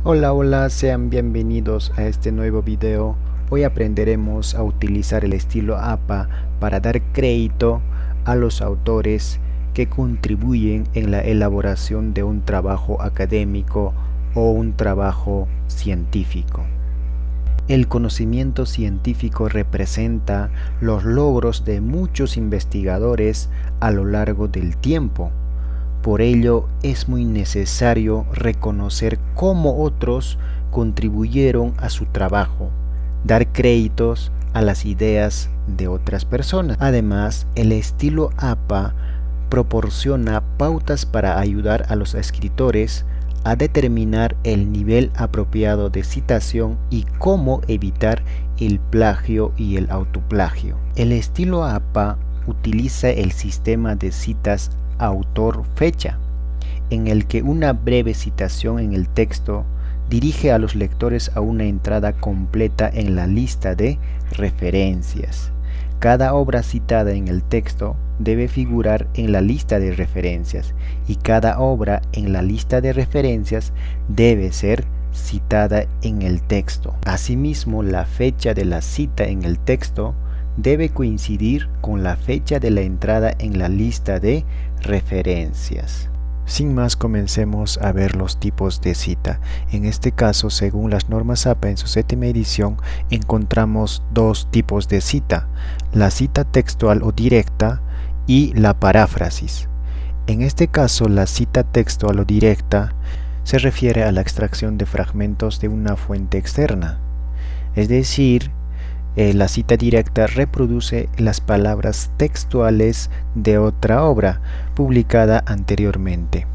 Hola, sean bienvenidos a este nuevo video. Hoy aprenderemos a utilizar el estilo APA para dar crédito a los autores que contribuyen en la elaboración de un trabajo académico o un trabajo científico. El conocimiento científico representa los logros de muchos investigadores a lo largo del tiempo. Por ello es muy necesario reconocer cómo otros contribuyeron a su trabajo, dar créditos a las ideas de otras personas. Además, el estilo APA proporciona pautas para ayudar a los escritores a determinar el nivel apropiado de citación y cómo evitar el plagio y el autoplagio. El estilo APA utiliza el sistema de citas autor-fecha, en el que una breve citación en el texto dirige a los lectores a una entrada completa en la lista de referencias. Cada obra citada en el texto debe figurar en la lista de referencias y cada obra en la lista de referencias debe ser citada en el texto. Asimismo, la fecha de la cita en el texto debe coincidir con la fecha de la entrada en la lista de referencias. Sin más, comencemos a ver los tipos de cita. En este caso, según las normas APA en su 7ª edición, encontramos dos tipos de cita: la cita textual o directa y la paráfrasis. En este caso, la cita textual o directa se refiere a la extracción de fragmentos de una fuente externa, es decir, la cita directa reproduce las palabras textuales de otra obra publicada anteriormente.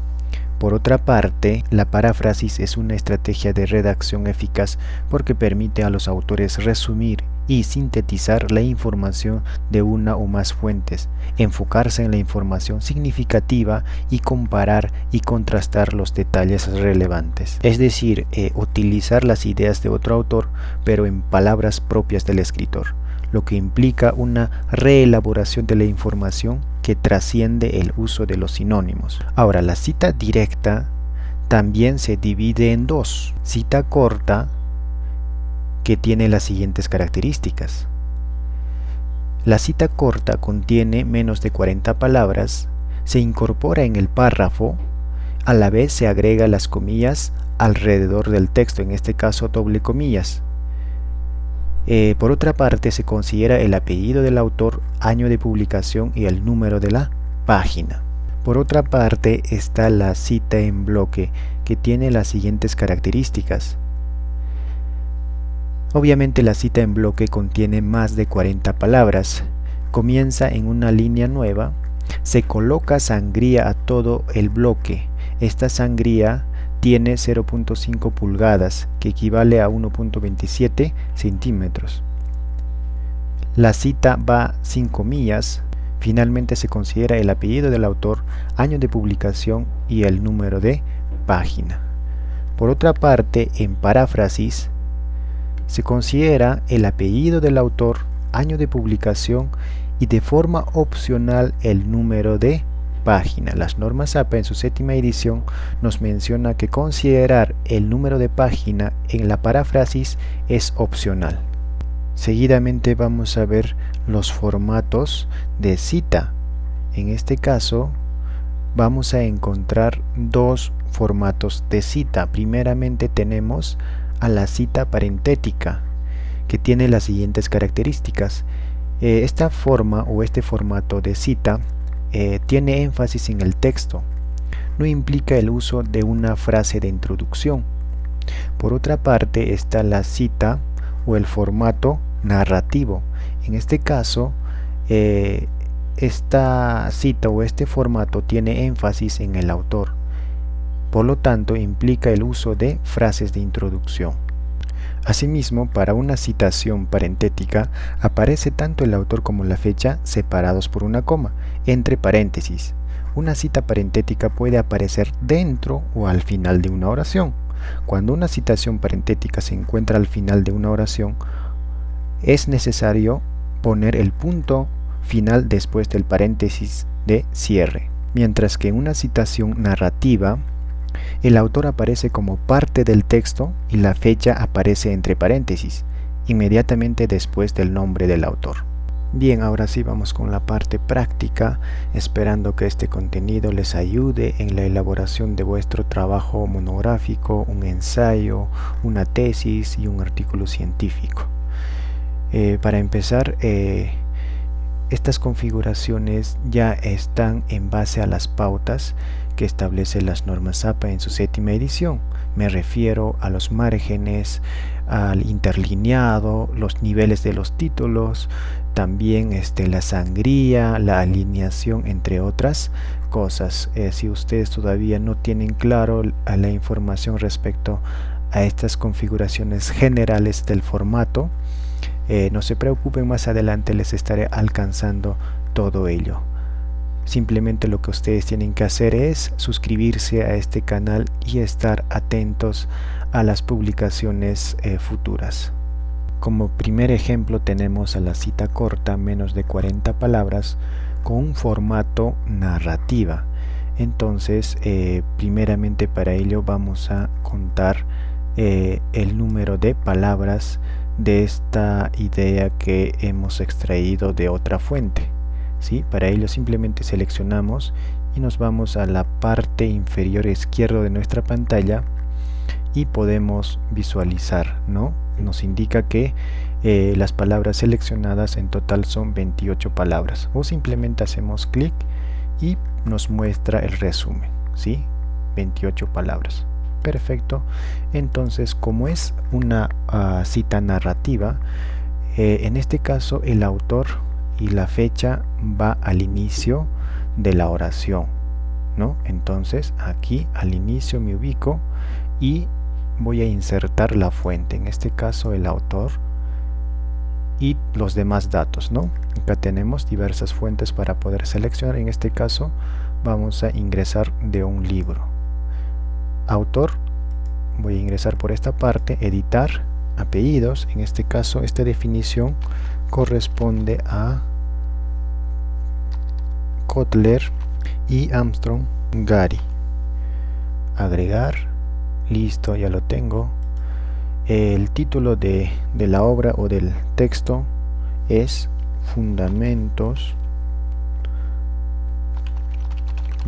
Por otra parte, la paráfrasis es una estrategia de redacción eficaz porque permite a los autores resumir y sintetizar la información de una o más fuentes, enfocarse en la información significativa y comparar y contrastar los detalles relevantes. Es decir, utilizar las ideas de otro autor, pero en palabras propias del escritor, lo que implica una reelaboración de la información que trasciende el uso de los sinónimos. Ahora, la cita directa también se divide en dos: cita corta, que tiene las siguientes características. La cita corta contiene menos de 40 palabras, se incorpora en el párrafo, a la vez se agrega las comillas alrededor del texto, en este caso doble comillas. Por otra parte, se considera el apellido del autor, año de publicación y el número de la página. Por otra parte está la cita en bloque, que tiene las siguientes características. Obviamente la cita en bloque contiene más de 40 palabras, comienza en una línea nueva, se coloca sangría a todo el bloque. Esta sangría tiene 0.5 pulgadas, que equivale a 1.27 centímetros. La cita va sin comillas. Finalmente se considera el apellido del autor, año de publicación y el número de página. Por otra parte, en paráfrasis se considera el apellido del autor, año de publicación y de forma opcional el número de página. Las normas APA en su 7ª edición nos menciona que considerar el número de página en la paráfrasis es opcional. Seguidamente vamos a ver los formatos de cita. En este caso vamos a encontrar dos formatos de cita. Primeramente tenemos a la cita parentética, que tiene las siguientes características. Esta forma o este formato de cita tiene énfasis en el texto, no implica el uso de una frase de introducción. Por otra parte está la cita o el formato narrativo. En este caso, esta cita o este formato tiene énfasis en el autor, por lo tanto implica el uso de frases de introducción. Asimismo, para una citación parentética aparece tanto el autor como la fecha separados por una coma, entre paréntesis. Una cita parentética puede aparecer dentro o al final de una oración. Cuando una citación parentética se encuentra al final de una oración, es necesario poner el punto final después del paréntesis de cierre. Mientras que una citación narrativa El autor aparece como parte del texto y la fecha aparece entre paréntesis, inmediatamente después del nombre del autor. Bien, ahora sí vamos con la parte práctica, esperando que este contenido les ayude en la elaboración de vuestro trabajo monográfico, un ensayo, una tesis y un artículo científico. Para empezar, estas configuraciones ya están en base a las pautas que establecen las normas APA en su 7ª edición. Me refiero a los márgenes, al interlineado, los niveles de los títulos, también la sangría, la alineación, entre otras cosas. Si ustedes todavía no tienen claro la información respecto a estas configuraciones generales del formato, no se preocupen, más adelante les estaré alcanzando todo ello. Simplemente lo que ustedes tienen que hacer es suscribirse a este canal y estar atentos a las publicaciones futuras. Como primer ejemplo tenemos a la cita corta, menos de 40 palabras, con un formato narrativa. Entonces, primeramente para ello vamos a contar el número de palabras de esta idea que hemos extraído de otra fuente. ¿Sí? Para ello simplemente seleccionamos y nos vamos a la parte inferior izquierda de nuestra pantalla y podemos visualizar, ¿no? Nos indica que las palabras seleccionadas en total son 28 palabras, o simplemente hacemos clic y nos muestra el resumen, ¿sí? 28 palabras. Perfecto. Entonces, como es una cita narrativa, en este caso el autor y la fecha va al inicio de la oración, ¿no? Entonces aquí al inicio me ubico y voy a insertar la fuente, en este caso el autor y los demás datos, ¿no? Acá tenemos diversas fuentes para poder seleccionar. En este caso vamos a ingresar de un libro. Autor, voy a ingresar por esta parte, editar, apellidos. En este caso esta definición corresponde a Kotler y Armstrong Gary. Agregar, listo, ya lo tengo. El título de la obra o del texto es Fundamentos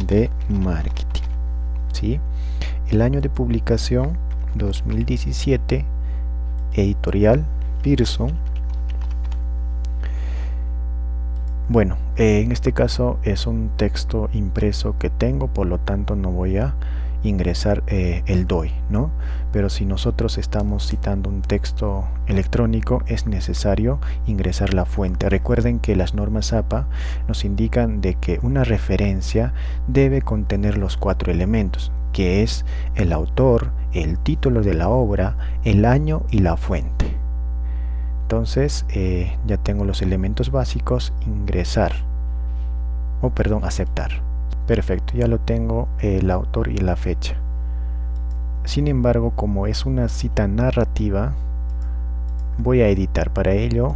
de Marketing, ¿sí? El año de publicación 2017, editorial Pearson. Bueno, en este caso es un texto impreso que tengo, por lo tanto no voy a ingresar el DOI, ¿no? Pero si nosotros estamos citando un texto electrónico, es necesario ingresar la fuente. Recuerden que las normas APA nos indican de que una referencia debe contener los 4 elementos, que es el autor, el título de la obra, el año y la fuente. Entonces ya tengo los elementos básicos, ingresar, aceptar. Perfecto, ya lo tengo, el autor y la fecha. Sin embargo, como es una cita narrativa, voy a editar. Para ello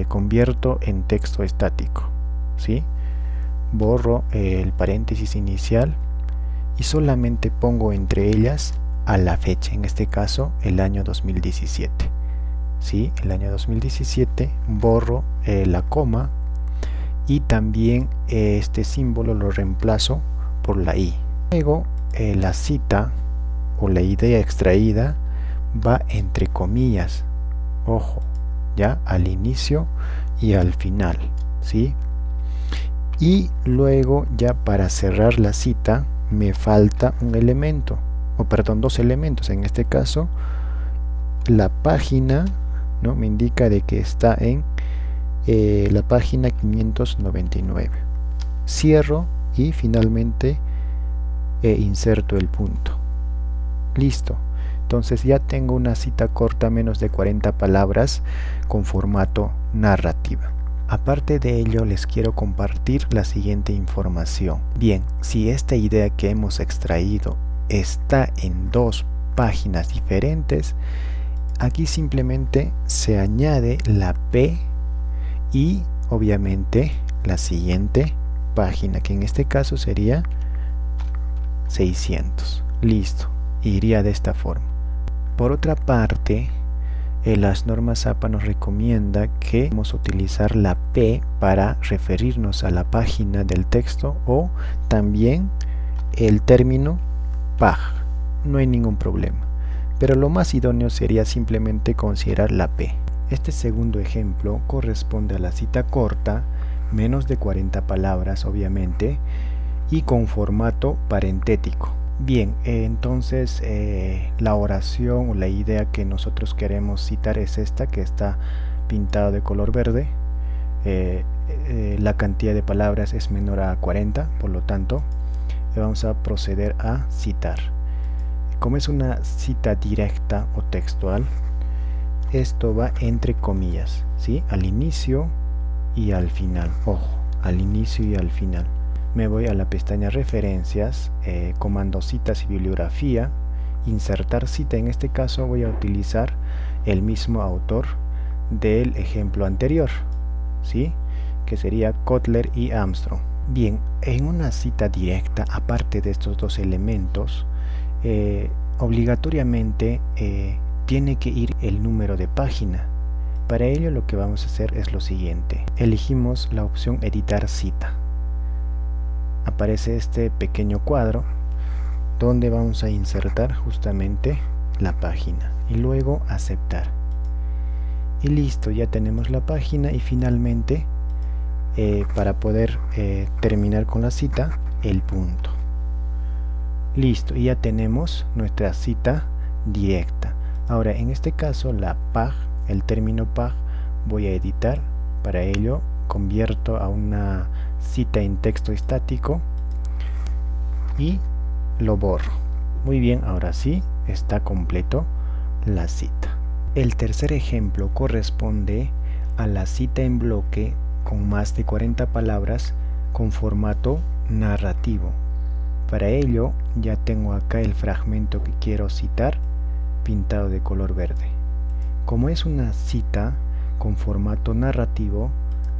convierto en texto estático, ¿sí? Borro el paréntesis inicial y solamente pongo entre ellas a la fecha, en este caso el año 2017. ¿Sí? El año 2017, borro la coma y también este símbolo lo reemplazo por la i. Luego la cita o la idea extraída va entre comillas, ojo, ya al inicio y al final, ¿sí? Y luego ya para cerrar la cita me falta un elemento, dos elementos. En este caso la página, ¿no? Me indica de que está en la página 599. Cierro y finalmente inserto el punto. Listo. Entonces ya tengo una cita corta menos de 40 palabras con formato narrativa. Aparte de ello, les quiero compartir la siguiente información. Bien, si esta idea que hemos extraído está en 2 páginas diferentes, aquí simplemente se añade la P y obviamente la siguiente página, que en este caso sería 600. Listo, iría de esta forma. Por otra parte, las normas APA nos recomienda que vamos a utilizar la P para referirnos a la página del texto o también el término PAG. No hay ningún problema, pero lo más idóneo sería simplemente considerar la P. Este segundo ejemplo corresponde a la cita corta, menos de 40 palabras obviamente, y con formato parentético. Bien, entonces la oración o la idea que nosotros queremos citar es esta, que está pintada de color verde. La cantidad de palabras es menor a 40, por lo tanto vamos a proceder a citar. Como es una cita directa o textual, esto va entre comillas, ¿sí? Al inicio y al final. Ojo, al inicio y al final. Me voy a la pestaña referencias, comando citas y bibliografía, insertar cita. En este caso voy a utilizar el mismo autor del ejemplo anterior, ¿sí? Que sería Kotler y Armstrong. Bien, en una cita directa, aparte de estos dos elementos, obligatoriamente tiene que ir el número de página. Para ello lo que vamos a hacer es lo siguiente. Elegimos la opción editar cita. Aparece este pequeño cuadro donde vamos a insertar justamente la página y luego aceptar. Y listo, ya tenemos la página y finalmente para poder terminar con la cita, el punto. Listo, y ya tenemos nuestra cita directa. Ahora en este caso la PAG, el término PAG, voy a editar. Para ello convierto a una cita en texto estático y lo borro. Muy bien, ahora sí está completo la cita. El tercer ejemplo corresponde a la cita en bloque con más de 40 palabras con formato narrativo. Para ello ya tengo acá el fragmento que quiero citar pintado de color verde. Como es una cita con formato narrativo,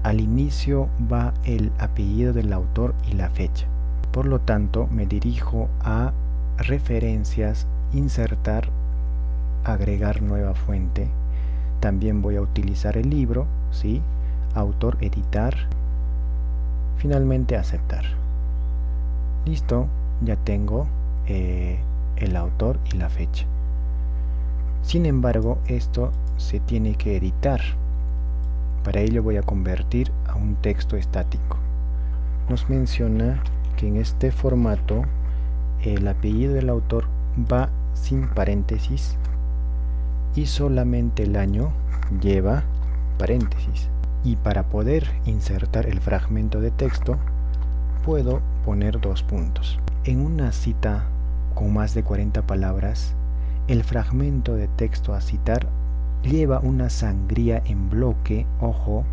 al inicio va el apellido del autor y la fecha. Por lo tanto, me dirijo a referencias, insertar, agregar nueva fuente. También voy a utilizar el libro, ¿sí? Autor, editar. Finalmente aceptar. Listo, ya tengo el autor y la fecha. Sin embargo, esto se tiene que editar. Para ello voy a convertir a un texto estático. Nos menciona que en este formato el apellido del autor va sin paréntesis y solamente el año lleva paréntesis. Y para poder insertar el fragmento de texto puedo poner dos puntos. En una cita con más de 40 palabras, el fragmento de texto a citar lleva una sangría en bloque, ojo,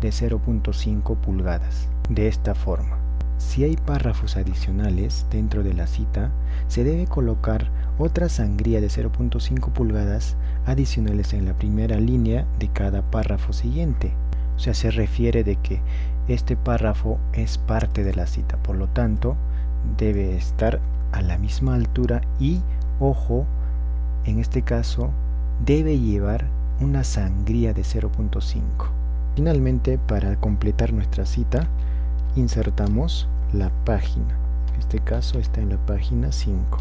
de 0.5 pulgadas. De esta forma, si hay párrafos adicionales dentro de la cita, se debe colocar otra sangría de 0.5 pulgadas adicionales en la primera línea de cada párrafo siguiente. O sea, se refiere de que este párrafo es parte de la cita, por lo tanto debe estar a la misma altura y, ojo, en este caso debe llevar una sangría de 0.5. Finalmente, para completar nuestra cita, insertamos la página. En este caso está en la página 5.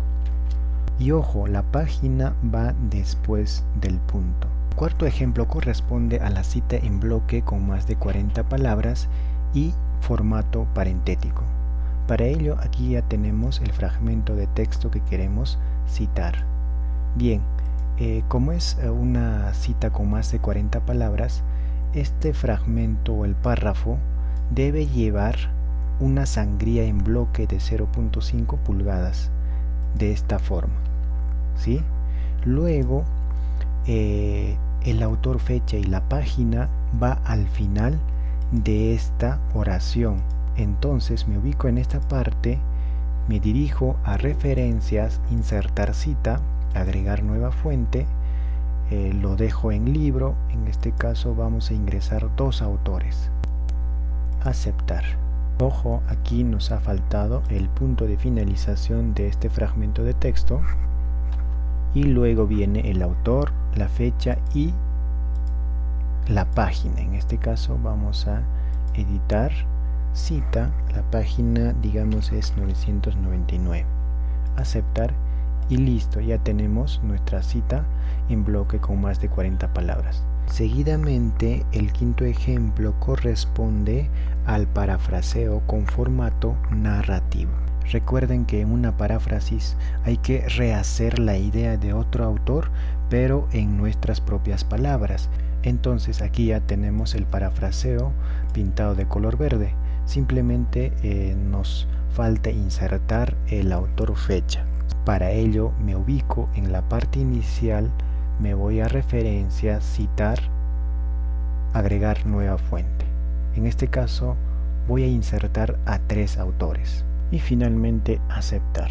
Y ojo, la página va después del punto. Cuarto ejemplo corresponde a la cita en bloque con más de 40 palabras y formato parentético. Para ello, aquí ya tenemos el fragmento de texto que queremos citar. Bien, como es una cita con más de 40 palabras, este fragmento o el párrafo debe llevar una sangría en bloque de 0.5 pulgadas, de esta forma, ¿sí? Luego, el autor, fecha y la página va al final de esta oración. Entonces me ubico en esta parte, me dirijo a referencias, insertar cita, agregar nueva fuente, lo dejo en libro. En este caso vamos a ingresar dos autores, aceptar. Ojo, aquí nos ha faltado el punto de finalización de este fragmento de texto y luego viene el autor, la fecha y la página. En este caso vamos a editar cita, la página digamos es 999, aceptar y listo, ya tenemos nuestra cita en bloque con más de 40 palabras. Seguidamente, el quinto ejemplo corresponde al parafraseo con formato narrativo. Recuerden que en una paráfrasis hay que rehacer la idea de otro autor, pero en nuestras propias palabras. Entonces aquí ya tenemos el parafraseo pintado de color verde. Simplemente nos falta insertar el autor fecha. Para ello me ubico en la parte inicial, me voy a referencias, citar, agregar nueva fuente. En este caso voy a insertar a 3 autores y finalmente aceptar.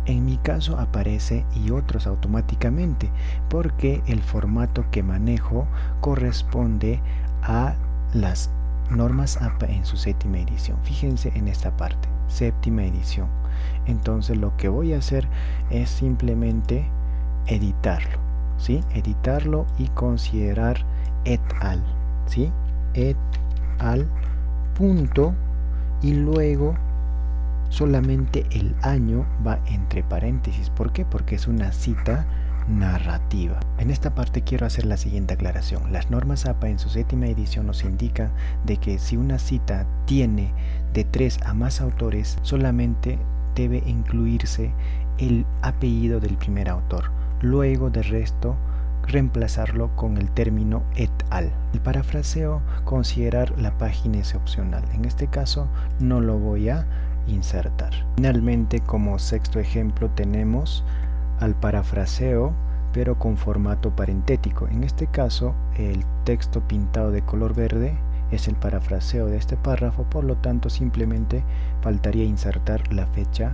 En mi caso aparece y otros automáticamente porque el formato que manejo corresponde a las normas APA en su séptima edición. Fíjense en esta parte, séptima edición. Entonces lo que voy a hacer es simplemente editarlo, ¿sí? Editarlo y considerar et al, ¿sí? Et al punto y luego solamente el año va entre paréntesis. ¿Por qué? Porque es una cita narrativa. En esta parte quiero hacer la siguiente aclaración. Las normas APA en su séptima edición nos indican de que si una cita tiene de 3 a más autores, solamente debe incluirse el apellido del primer autor. Luego del resto, reemplazarlo con el término et al. El parafraseo, considerar la página es opcional. En este caso no lo voy a insertar. Finalmente, como sexto ejemplo tenemos al parafraseo pero con formato parentético. En este caso el texto pintado de color verde es el parafraseo de este párrafo, por lo tanto simplemente faltaría insertar la fecha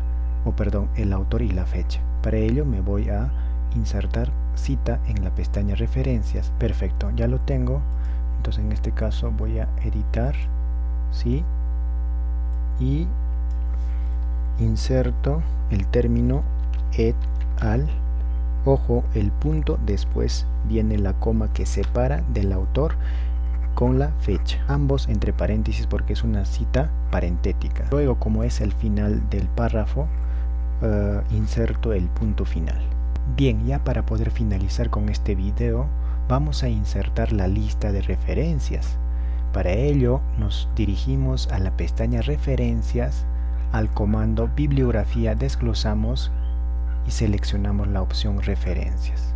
el autor y la fecha. Para ello me voy a insertar cita en la pestaña referencias. Perfecto, ya lo tengo. Entonces en este caso voy a editar, ¿sí? Y inserto el término et al. Ojo, el punto, después viene la coma que separa del autor con la fecha, ambos entre paréntesis porque es una cita parentética. Luego, como es el final del párrafo, inserto el punto final. Bien, ya para poder finalizar con este video, vamos a insertar la lista de referencias. Para ello nos dirigimos a la pestaña referencias, al comando bibliografía, desglosamos y seleccionamos la opción referencias.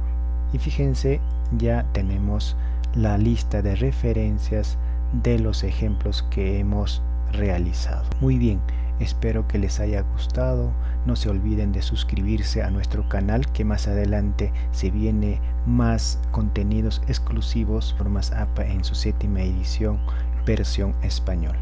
Y fíjense, ya tenemos la lista de referencias de los ejemplos que hemos realizado. Muy bien, espero que les haya gustado. No se olviden de suscribirse a nuestro canal, que más adelante se viene más contenidos exclusivos, normas APA en su séptima edición, versión español.